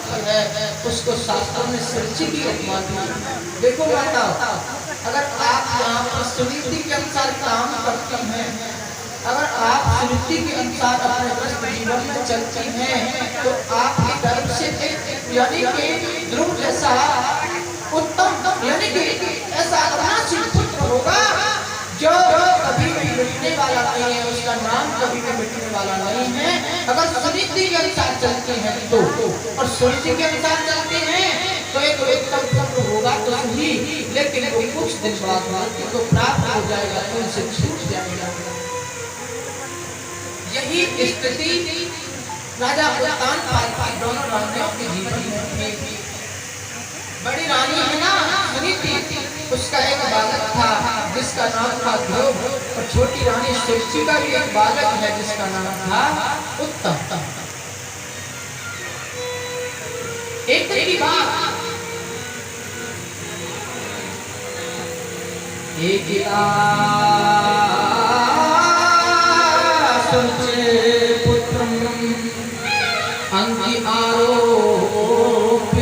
करती है उसको शास्त्रों में सृष्टि की उपमा दी। देखो माता, अगर आप यहाँ पर सुनीति के अनुसार काम करती हैं, अगर आप सुनीति के अनुसार अपने ग्रस्त जीवन में चलती हैं, तो आपके गर्भ से एक यानी कि ध्रुव जैसा उत्तम यानी कि ऐसा अविनाशी पुत्र होगा जो कभी भी मिटने वाला नहीं है, उसका नाम कभी भी मिटने वाला नहीं है। अगर सुनीति के अनुसार चलते हैं तो, और सुनीति के अनुसार चलते हैं तो एक उत्तम पुत्र होगा तो सही, लेकिन वो कुछ दिन बाद मृत्यु को प्राप्त हो जाएगा, तो उनसे छूट जाएगा। यही स्थिति राजा उत्तानपाद की दोनों रानियों के जीवन में थी। बड़ी रानी है ना सुनीति, उसका एक बालक था जिसका नाम था ध्रुव, और छोटी रानी सृष्टि का भी एक बालक है जिसका नाम था उत्तम। एक दिन की बात, एक पुत्रम अंकी आरोप्य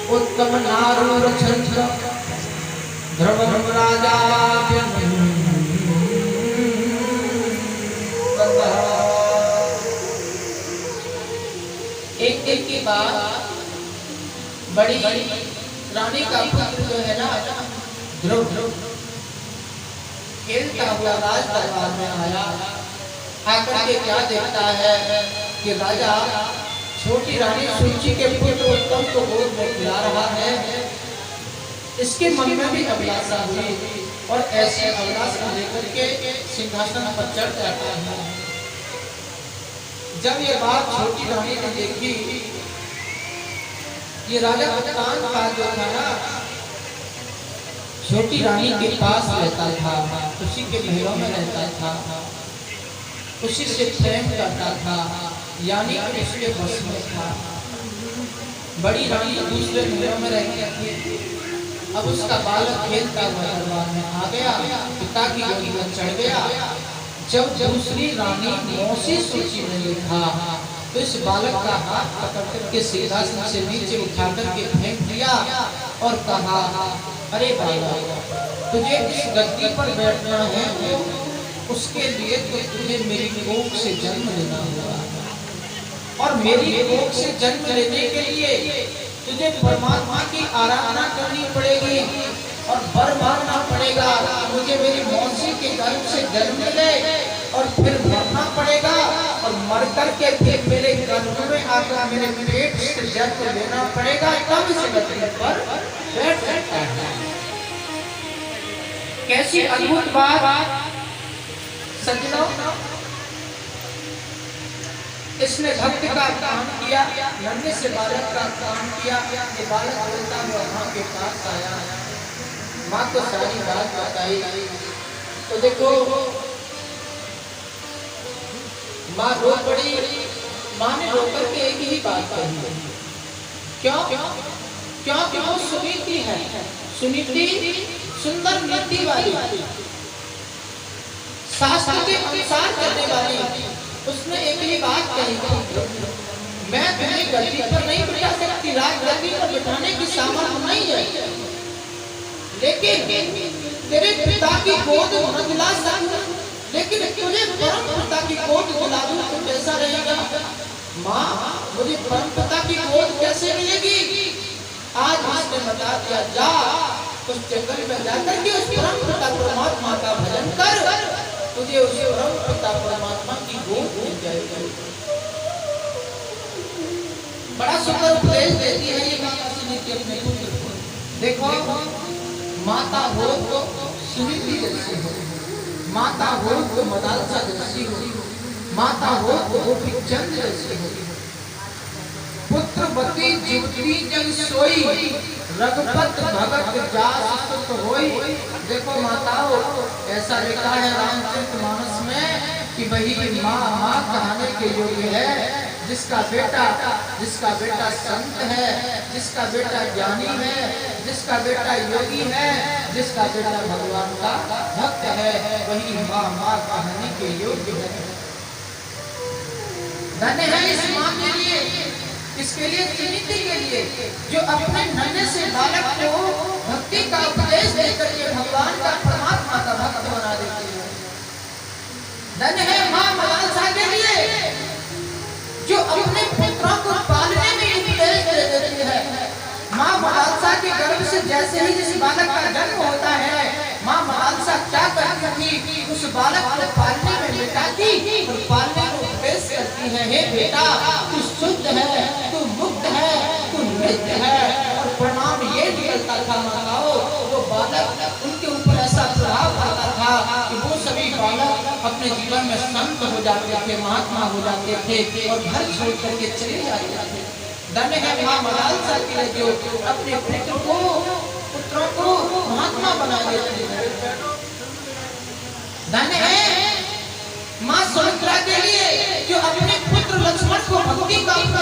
उत्तम नारो रचंत ध्रुवम राजा। एक दिन की बात, बड़ी रानी का पुत्र जो है ना ध्रुव खेलता हुआ राज दरबार में आया। आकर के क्या देखता है कि राजा छोटी रानी सृष्टि के पुत्र उत्तम को गोद में खिला रहा है। इसके मन में भी अभिलाषा हुई और ऐसी अभिलाषा लेकर के सिंहासन पर चढ़ जाता है। जब ये बात छोटी रानी ने देखी, ये राजा उत्तानपाद जो था ना छोटी रानी के पास रहता था, उसी के महलों में रहता था, उसी से प्रेम करता था, यानी कि उसके बस में था। बड़ी रानी दूसरे महलों में रहती थी। अब उसका बालक खेलता हुआ दरबार में आ गया, पिता की गोदी में चढ़ गया। जब दूसरी रानी मौसी सृष्टि ने देखा तो इस बालक का हाथ पकड़ करके सिंहासन से नीचे उठा करके फेंक दिया और कहा, अरे बालक, तुझे इस गद्दी पर बैठना है तो उसके लिए तो तुझे मेरी कोख से जन्म लेना होगा, और मेरी कोख से जन्म लेने के लिए तुझे परमात्मा की आराधना करनी पड़ेगी और वर मांगना पड़ेगा। मुझे मेरी मौसी के गर्भ से जन्म मिले और फिर मरना पड़ेगा, और मर करके फिर मेरे गर्भ में आकर मेरे पेट से जन्म लेना पड़ेगा, तब इस गद्दी पर बैठ सकता है। कैसी अद्भुत बात सज्जनों, इसने भक्त का काम किया, नन्हे से बालक का काम किया। ये बालक बोलता हुआ माँ के पास आया, माँ को सारी बात बताई। तो देखो माँ रो पड़ी। माँ ने रो करके एक ही बात कही, क्यों? क्योंकि वो सुनीति है, सुनीति सुंदर नीति वाली, शास्त्र के अनुसार करने वाली। उसने एक ही बात कही, मैं तुम्हें गद्दी पर नहीं बिठा सकती, राज गद्दी पर बिठाने की सामर्थ्य नहीं है, लेकिन तेरे पिता की गोद न दिला सकता, लेकिन तुझे परम पिता की गोद दिला दूं तो कैसा रहेगा? माँ, मुझे परम पिता की गोद कैसे मिलेगी? आज उसने बता दिया, जा उस जंगल में जाकर के उस परम पिता परमात्मा का भजन कर, तुझे उस परम पिता परमात्मा की गोद मिल जाएगी। बड़ा सुंदर उपदेश देती है ये माता सुनीति अपने पुत्र को। देखो, माता हो तो सुनीति जैसी हो, माता हो तो मदालसा जैसी हो, माता हो तो गोपीचंद जैसी हो। पुत्रवती जीवती जग सोई, रघुपत भगत जास सुत होई। देखो माताओं, ऐसा लिखा है रामचरितमानस में कि वही माँ माँ कहने के योग्य है जिसका बेटा संत है, जिसका बेटा ज्ञानी है, जिसका बेटा योगी है, जिसका बेटा भगवान का भक्त है, वही माँ माँ कहने के योग्य है। धन्य है इस माँ के लिए, इसके लिए त्रिनिधि के लिए जो अपने नन्हे से बालक को भक्ति का उपदेश देकर के भगवान का परमात्मा का भक्त बना देती है। धन्य है माँ मलालसा के लिए जो अपने पुत्रों को पालने में उपदेश दे देती है। माँ मलालसा के गर्भ से जैसे ही जिस बालक का जन्म होता है, माँ मलालसा क्या करती थी, उस बालक को पालने में बिठाती और पालने को उपदेश करती है, हे बेटा तू शुद्ध है, तू मुक्त है, तू नित्य है। और परिणाम ये निकलता था माताओं, वो बालक उनके ऊपर ऐसा प्रभाव पड़ता था कि वो सभी बालक अपने जीवन में संत हो जाते थे, महात्मा हो जाते थे और घर छोड़ करके चले जाते थे। धन्य है माँ मलालसा के लिए जो अपने पुत्रों को महात्मा बना देती है। धन्य है माँ सुमित्रा के लिए जो अपने पुत्र लक्ष्मण को भक्ति का